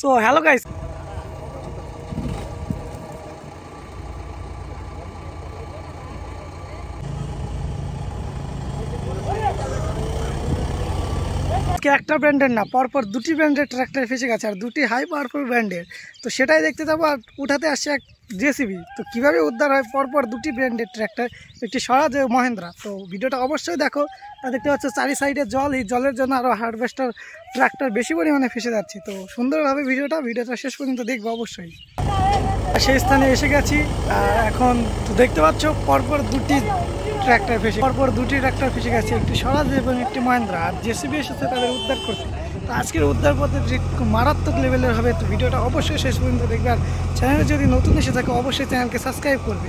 So hello guys, একটা ব্র্যান্ডের না, পরপর দুটি ব্র্যান্ডের ট্র্যাক্টর ফেসে গেছে, আর দুটি হাই পাওয়ারফুল ব্র্যান্ডের। তো সেটাই দেখতে যাবো। আর উঠাতে আসছে এক জেসিবি। তো কীভাবে উদ্ধার হয় পরপর দুটি ব্র্যান্ডের ট্র্যাক্টর, একটি স্বরাজ এবং মহেন্দ্রা। তো ভিডিওটা অবশ্যই দেখো। আর দেখতে পাচ্ছ চারি সাইডে জল, এই জলের জন্য আরও হারভেস্টার ট্র্যাক্টর বেশি পরিমাণে ফেসে যাচ্ছে। তো সুন্দরভাবে ভিডিওটা শেষ পর্যন্ত দেখবো অবশ্যই। সেই স্থানে এসে গেছি। এখন তো দেখতে পাচ্ছ পরপর দুটি ট্র্যাক্টর ফেসে গেছে, একটি স্বরাজ এবং একটি মহেন্দ্রা। আর জেসিবি এসেছে তাদের উদ্ধার করতে। তো আজকের উদ্ধার পদ্ধতি মারাত্মক লেভেলের হবে। তো ভিডিওটা অবশ্যই শেষ পর্যন্ত দেখবে। আর চ্যানেলে যদি নতুন এসে থাকে অবশ্যই চ্যানেলকে সাবস্ক্রাইব করবে।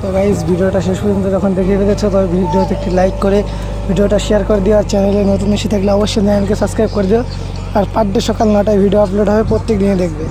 তো গাইস, ভিডিওটা শেষ পর্যন্ত যখন দেখে ফেলেছো তবে ভিডিওতে একটি লাইক করে ভিডিওটা শেয়ার করে দিও। আর চ্যানেলে নতুন এসে থাকলে অবশ্যই চ্যানেলকে সাবস্ক্রাইব করে দিও। আর পার ডে সকাল 9টায় ভিডিও আপলোড হবে, প্রত্যেক দিনে দেখবে।